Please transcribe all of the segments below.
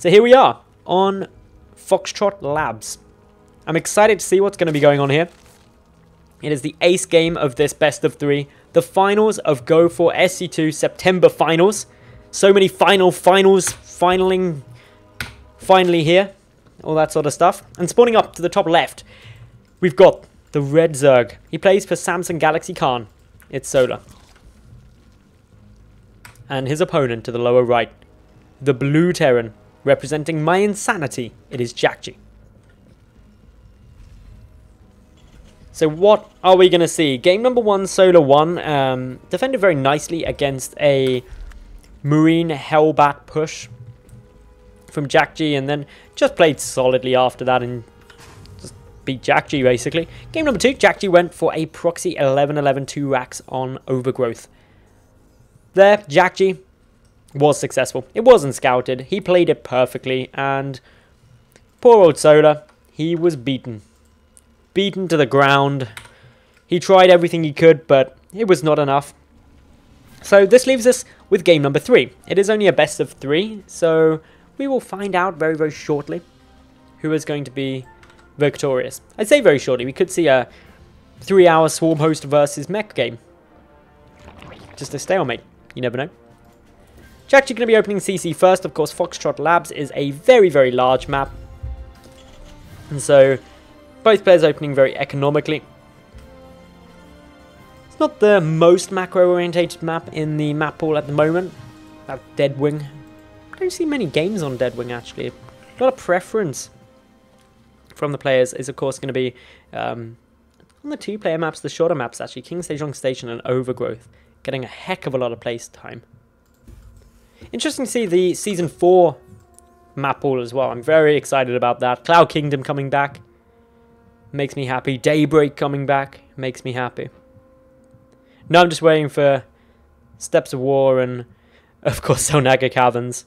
So here we are on Foxtrot Labs. I'm excited to see what's going to be going on here. It is the ace game of this best of 3. The finals of Go for SC2 September finals. So many finals, finally here. All that sort of stuff. And spawning up to the top left, we've got the red Zerg. He plays for Samsung Galaxy Khan. It's Solar. And his opponent to the lower right, the blue Terran, representing my insanity. It is jjakji. So what are we going to see? Game number 1, Solar 1, defended very nicely against a Marine Hellbat push from jjakji, and then just played solidly after that and just beat jjakji basically. Game number 2, jjakji went for a proxy 11-11 2 racks on Overgrowth. There, jjakji was successful. It wasn't scouted. He played it perfectly, and poor old Solar, he was beaten. Beaten to the ground. He tried everything he could, but it was not enough. So this leaves us with game number 3. It is only a best of 3, so we will find out very, very shortly who is going to be victorious. I'd say very shortly. We could see a 3-hour Swarm Host versus Mech game. Just a stalemate. You never know. jjakji going to be opening CC first. Of course, Foxtrot Labs is a very, very large map. And so both players opening very economically. It's not the most macro-orientated map in the map pool at the moment. That Deadwing. I don't see many games on Deadwing, actually. A lot of preference from the players is, of course, going to be on the 2-player maps, the shorter maps, actually. King Sejong Station and Overgrowth. Getting a heck of a lot of place time. Interesting to see the Season 4 map pool as well. I'm very excited about that. Cloud Kingdom coming back. Makes me happy. Daybreak coming back. Makes me happy. Now I'm just waiting for Steps of War and, of course, Selnaga Caverns.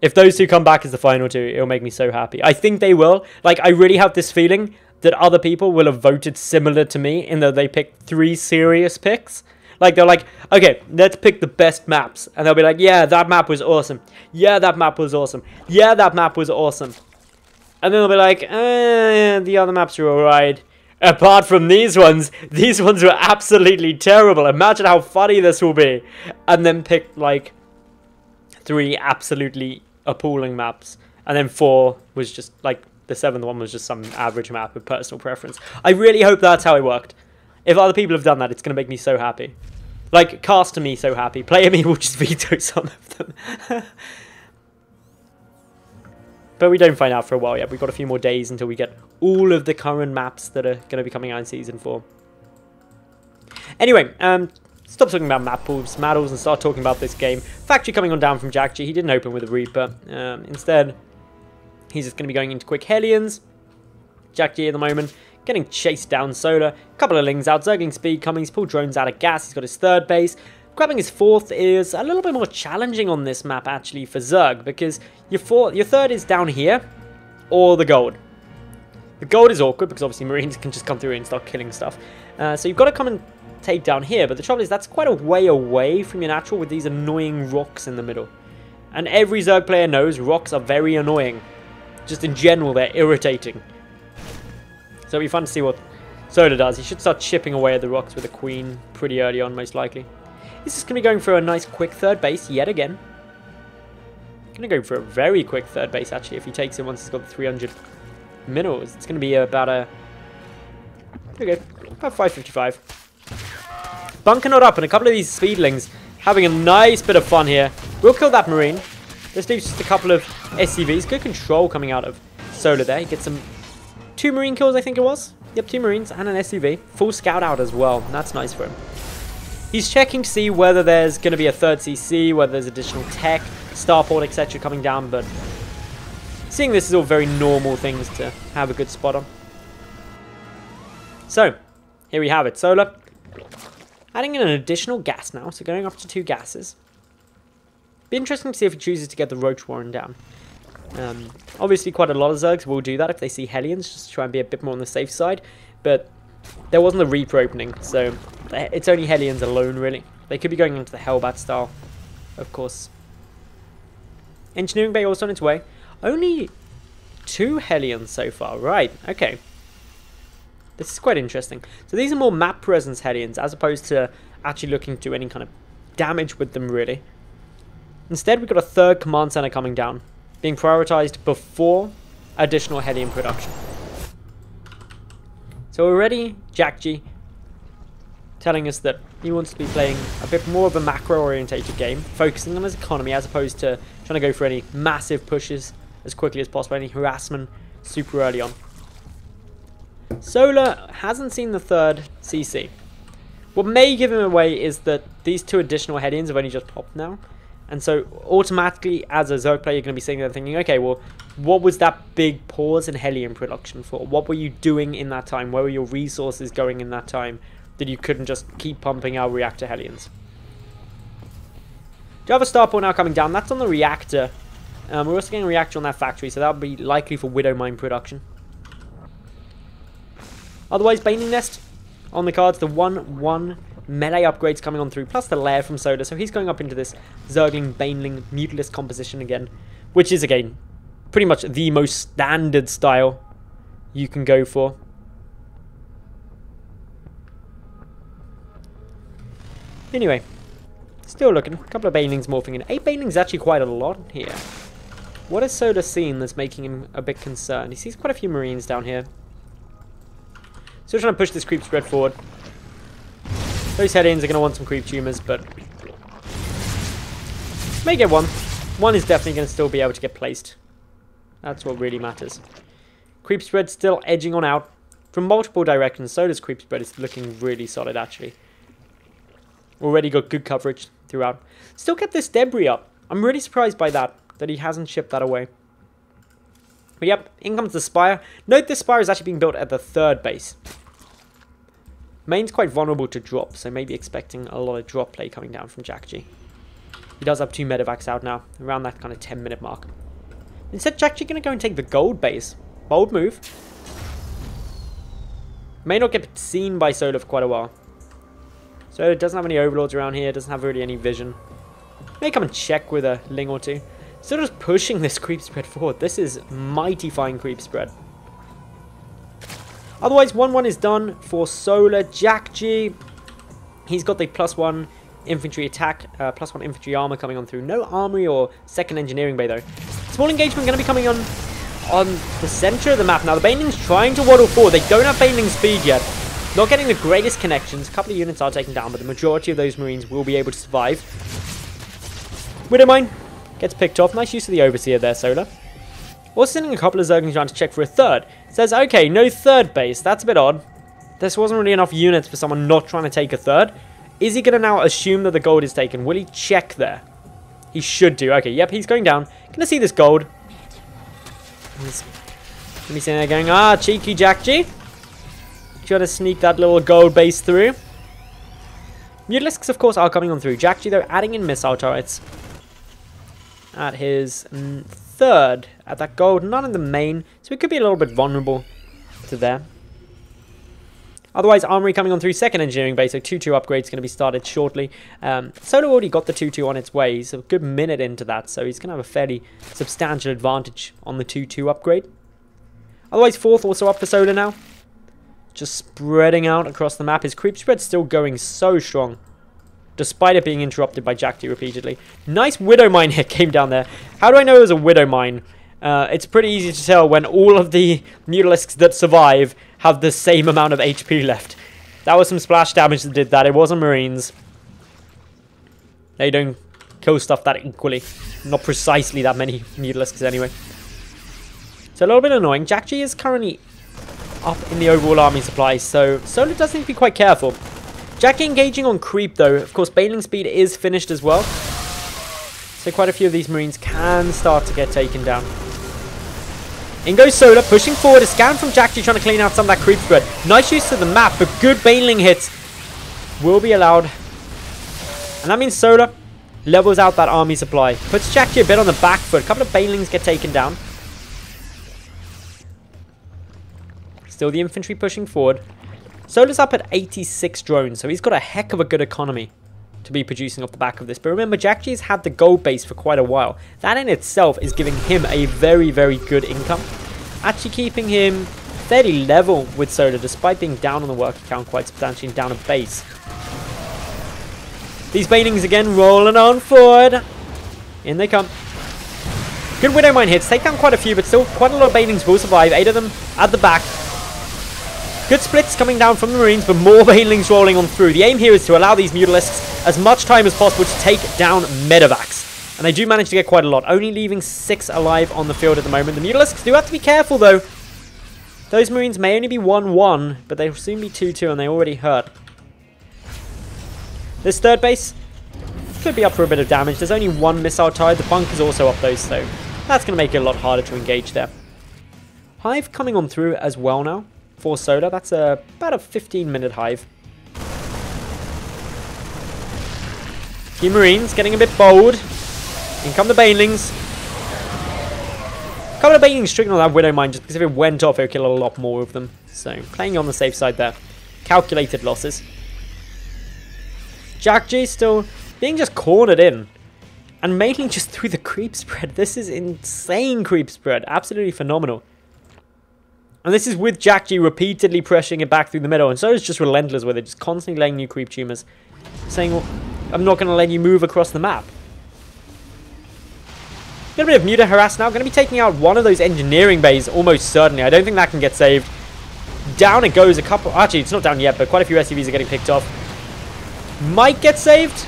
If those two come back as the final 2, it'll make me so happy. I think they will. Like, I really have this feeling that other people will have voted similar to me in that they picked 3 serious picks. Like, they're like, okay, let's pick the best maps. And they'll be like, yeah, that map was awesome. Yeah, that map was awesome. Yeah, that map was awesome. And then they'll be like, the other maps are alright. Apart from these ones were absolutely terrible. Imagine how funny this will be. And then pick, like, 3 absolutely appalling maps. And then 4 was just, like, the 7th one was just some average map of personal preference. I really hope that's how it worked. If other people have done that, it's going to make me so happy. Like, caster me so happy. Player me will just veto some of them. But we don't find out for a while yet. We've got a few more days until we get all of the current maps that are going to be coming out in Season 4. Anyway, stop talking about map pools, Madals, and start talking about this game. Factory coming on down from jjakji. He didn't open with a Reaper. Instead, he's just going to be going into quick Hellions. jjakji at the moment, getting chased down Solar. Couple of Lings out. Zergling speed coming. He's pulled drones out of gas. He's got his 3rd base. Grabbing his 4th is a little bit more challenging on this map, actually, for Zerg, because your 3rd is down here, or the gold. The gold is awkward, because obviously Marines can just come through and start killing stuff. So you've got to come and take down here, but the trouble is that's quite a way away from your natural with these annoying rocks in the middle. And every Zerg player knows rocks are very annoying. Just in general, they're irritating. So it'll be fun to see what Solar does. He should start chipping away at the rocks with a Queen pretty early on, most likely. He's just going to be going for a nice quick 3rd base yet again. Going to go for a very quick 3rd base, actually, if he takes it once he's got the 300 minerals. It's going to be about a... Okay, about 555. Bunker not up, and a couple of these speedlings having a nice bit of fun here. We'll kill that Marine. This leaves just a couple of SCVs. Good control coming out of Solar there. He gets some 2 Marine kills, I think it was. Yep, 2 Marines and an SCV. Full scout out as well. That's nice for him. He's checking to see whether there's going to be a 3rd CC, whether there's additional tech, starport, etc. coming down, but seeing this is all very normal things to have a good spot on. So, here we have it. Solar adding in an additional gas now, so going up to 2 gases. Be interesting to see if he chooses to get the Roach Warren down. Obviously, quite a lot of Zergs will do that if they see Hellions, just to try and be a bit more on the safe side, but there wasn't a Reaper opening, so it's only Hellions alone, really. They could be going into the Hellbat style, of course. Engineering Bay also on its way. Only 2 Hellions so far. Right, okay. This is quite interesting. So these are more map presence Hellions as opposed to actually looking to do any kind of damage with them, really. Instead, we've got a 3rd command center coming down, being prioritized before additional Hellion production. So already, jjakji telling us that he wants to be playing a bit more of a macro-orientated game, focusing on his economy as opposed to trying to go for any massive pushes as quickly as possible, any harassment super early on. Solar hasn't seen the 3rd CC. What may give him away is that these 2 additional Hellions have only just popped now. And so automatically, as a Zerg player, you're going to be sitting there thinking, okay, well, what was that big pause in Hellion production for? What were you doing in that time? Where were your resources going in that time that you couldn't just keep pumping out reactor Hellions? Do you have a starport now coming down? That's on the reactor. We're also getting a reactor on that factory, so that would be likely for Widow Mine production. Otherwise, Baneling Nest on the cards. The 1-1 melee upgrades coming on through, plus the lair from Soda. So he's going up into this Zergling, Baneling, Mutalisk composition again, which is, again, pretty much the most standard style you can go for. Anyway, still looking. A couple of Banelings morphing in. 8 Banelings actually quite a lot here. What has Soda seen that's making him a bit concerned? He sees quite a few Marines down here. Still trying to push this creep spread forward. Those Hellions are going to want some creep tumors, but may get one. One is definitely going to still be able to get placed. That's what really matters. Creep spread still edging on out from multiple directions. So does creep spread. It's looking really solid, actually. Already got good coverage throughout. Still kept this debris up. I'm really surprised by that he hasn't shipped that away. But yep, in comes the Spire. Note this Spire is actually being built at the 3rd base. Main's quite vulnerable to drop, so maybe expecting a lot of drop play coming down from jjakji. He does have 2 medevacs out now, around that kind of 10-minute mark. Instead, jjakji going to go and take the gold base. Bold move. May not get seen by Solar for quite a while. So it doesn't have any overlords around here, doesn't have really any vision. May come and check with a Ling or 2. Still just pushing this creep spread forward. This is mighty fine creep spread. Otherwise, 1-1 is done for Solar. jjakji, he's got the +1 infantry attack, +1 infantry armor coming on through. No armory or 2nd engineering bay though. Small engagement going to be coming on the center of the map now. The Baneling's trying to waddle forward. They don't have Baneling speed yet. Not getting the greatest connections. A couple of units are taken down, but the majority of those Marines will be able to survive. Widow Mine gets picked off. Nice use of the Overseer there, Solar. Also sending a couple of Zerglings around to check for a 3rd. Says, okay, no 3rd base. That's a bit odd. This wasn't really enough units for someone not trying to take a 3rd. Is he going to now assume that the gold is taken? Will he check there? He should do. Okay, yep, he's going down. Going to see this gold. He's going to be sitting there going, cheeky jjakji. Trying to sneak that little gold base through. Mutalisks, of course, are coming on through. jjakji, though, adding in missile turrets at his 3rd. At that gold, none in the main. So it could be a little bit vulnerable to there. Otherwise, armory coming on through 2nd engineering base. So 2-2 upgrades going to be started shortly. Solo already got the 2-2 on its way. He's a good minute into that. So he's going to have a fairly substantial advantage on the 2-2 upgrade. Otherwise, 4th also up for Solo now. Just spreading out across the map. His creep spread's still going so strong, despite it being interrupted by jjakji repeatedly. Nice Widow Mine hit came down there. How do I know it was a Widow Mine? It's pretty easy to tell when all of the Mutalisks that survive have the same amount of HP left. That was some splash damage that did that. It wasn't Marines. They don't kill stuff that equally. Not precisely that many Mutalisks anyway. So a little bit annoying. jjakji is currently up in the overall army supply, so Solar does need to be quite careful. jjakji engaging on creep though. Of course, Baneling speed is finished as well, so quite a few of these Marines can start to get taken down. In goes Solar, pushing forward. A scan from jjakji trying to clean out some of that creep spread. Nice use of the map, but good Baneling hits will be allowed. And that means Solar levels out that army supply. Puts jjakji a bit on the back foot. A couple of Banelings get taken down. Still the infantry pushing forward. Solar's up at 86 drones, so he's got a heck of a good economy. to be producing off the back of this. But remember, jjakji has had the gold base for quite a while. That in itself is giving him a very, very good income. Actually keeping him fairly level with Solar, despite being down on the worker count quite substantially and down a base. These banelings again rolling on forward. In they come. Good Widowmine hits. Take down quite a few, but still quite a lot of banelings will survive. 8 of them at the back. Good splits coming down from the Marines, but more banelings rolling on through. The aim here is to allow these Mutalisks as much time as possible to take down Medevacs. And they do manage to get quite a lot, only leaving 6 alive on the field at the moment. The Mutalisks do have to be careful, though. Those Marines may only be 1-1, but they'll soon be 2-2, and they already hurt. This third base could be up for a bit of damage. There's only 1 missile tied. The bunker's also up, though, so that's going to make it a lot harder to engage there. Hive coming on through as well now. For Solar, that's about a 15-minute hive. Few Marines getting a bit bold. In come the banelings. A couple of banelings triggering on that Widowmine just because if it went off, it would kill a lot more of them. So, playing on the safe side there. Calculated losses. jjakji still being just cornered in. And mainly just through the creep spread. This is insane creep spread. Absolutely phenomenal. And this is with jjakji repeatedly pressuring it back through the middle. And so is just relentless with it. Just constantly laying new creep tumors. Saying, well, I'm not going to let you move across the map. Got a bit of Muta harass now. Going to be taking out one of those engineering bays almost certainly. I don't think that can get saved. Down it goes. A couple. Actually, it's not down yet, but quite a few SCVs are getting picked off. Might get saved.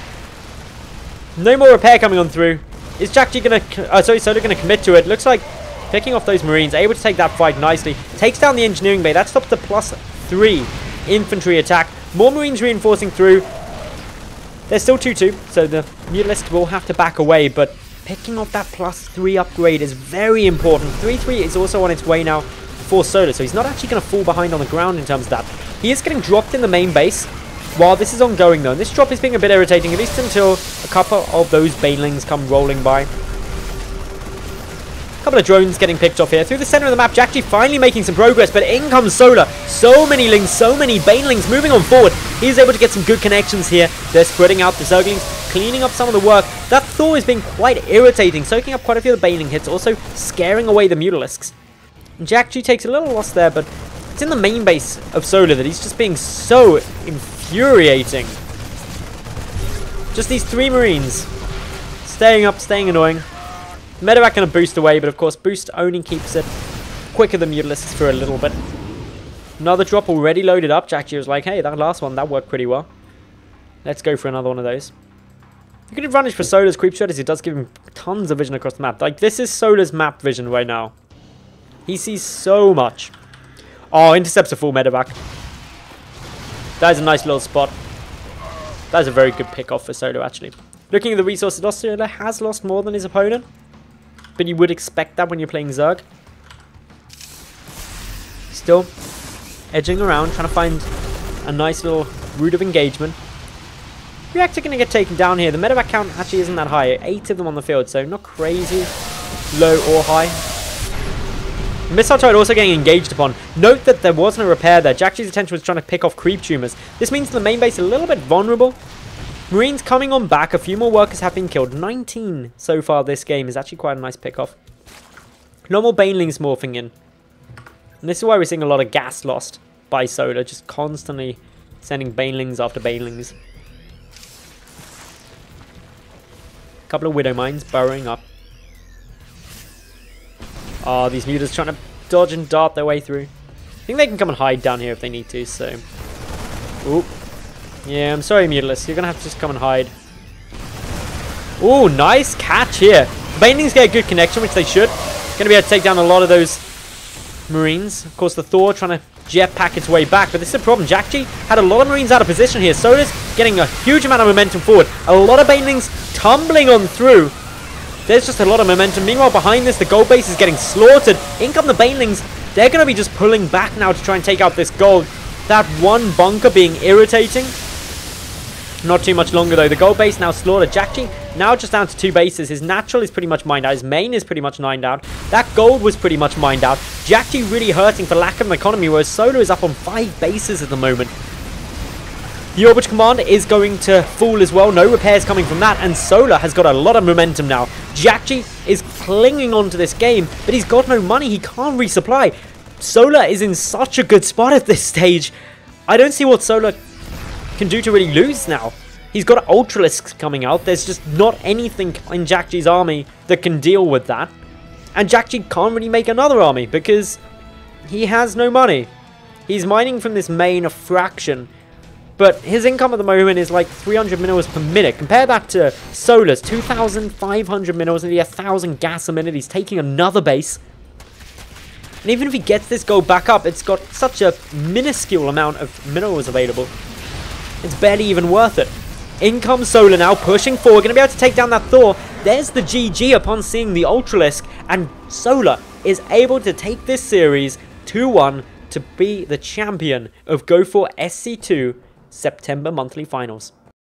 No more repair coming on through. Is jjakji going to... Solar going to commit to it. Looks like... Picking off those Marines, able to take that fight nicely. Takes down the engineering bay. That stops the +3 infantry attack. More Marines reinforcing through. They're still 2-2, so the Mutalisk will have to back away. But picking off that +3 upgrade is very important. 3-3 is also on its way now for Solar, so he's not actually going to fall behind on the ground in terms of that. He is getting dropped in the main base while this is ongoing, though. And this drop is being a bit irritating, at least until a couple of those banelings come rolling by. Couple of drones getting picked off here. Through the center of the map, jjakji finally making some progress, but in comes Solar. So many lings, so many banelings moving on forward. He's able to get some good connections here. They're spreading out the Zerglings, cleaning up some of the work. That Thor is being quite irritating, soaking up quite a few of the baneling hits, also scaring away the Mutalisks. jjakji takes a little loss there, but it's in the main base of Solar that he's just being so infuriating. Just these 3 Marines. Staying up, staying annoying. Medevac going to boost away, but of course boost only keeps it quicker than Mutalisks for a little bit. Another drop already loaded up. jjakji was like, hey, that last one, that worked pretty well. Let's go for another one of those. The good advantage for Solar's creep shot is it does give him tons of vision across the map. Like, this is Solar's map vision right now. He sees so much. Oh, intercepts a full Medevac. That is a nice little spot. That is a very good pick off for Solar, actually. Looking at the resources lost, Solar has lost more than his opponent. But you would expect that when you're playing Zerg. Still edging around, trying to find a nice little route of engagement. Reactor going to get taken down here. The medevac count actually isn't that high. 8 of them on the field, so not crazy low or high. Missile turret also getting engaged upon. Note that there wasn't a repair there. jjakji's attention was trying to pick off creep tumors. This means the main base is a little bit vulnerable. Marines coming on back. A few more workers have been killed. 19 so far this game is actually quite a nice pick-off. Normal banelings morphing in. And this is why we're seeing a lot of gas lost by Solar. Just constantly sending banelings after banelings. A couple of widow mines burrowing up. Oh, these mutants trying to dodge and dart their way through. I think they can come and hide down here if they need to, so... Oop. Yeah, I'm sorry, Mutalists. You're going to have to just come and hide. Ooh, nice catch here. Banelings get a good connection, which they should. Going to be able to take down a lot of those Marines. Of course, the Thor trying to jetpack its way back, but this is a problem. jjakji had a lot of Marines out of position here. Solar's getting a huge amount of momentum forward. A lot of Banelings tumbling on through. There's just a lot of momentum. Meanwhile, behind this, the gold base is getting slaughtered. In come the Banelings. They're going to be just pulling back now to try and take out this gold. That one bunker being irritating. Not too much longer, though. The gold base now slaughtered. jjakji now just down to 2 bases. His natural is pretty much mined out. His main is pretty much mined out. That gold was pretty much mined out. jjakji really hurting for lack of an economy, whereas Solar is up on 5 bases at the moment. The Orbital Command is going to fall as well. No repairs coming from that. And Solar has got a lot of momentum now. jjakji is clinging on to this game, but he's got no money. He can't resupply. Solar is in such a good spot at this stage. I don't see what Solar can do to really lose now. He's got Ultralisks coming out. There's just not anything in jjakji's army that can deal with that. And jjakji can't really make another army because he has no money. He's mining from this main a fraction. But his income at the moment is like 300 minerals per minute. Compare that to Solar's 2,500 minerals, nearly 1,000 gas a minute. He's taking another base. And even if he gets this gold back up, it's got such a minuscule amount of minerals available. It's barely even worth it. In comes Solar now, pushing forward. Going to be able to take down that Thor. There's the GG upon seeing the Ultralisk. And Solar is able to take this series 2-1 to be the champion of Go4 SC2 September monthly finals.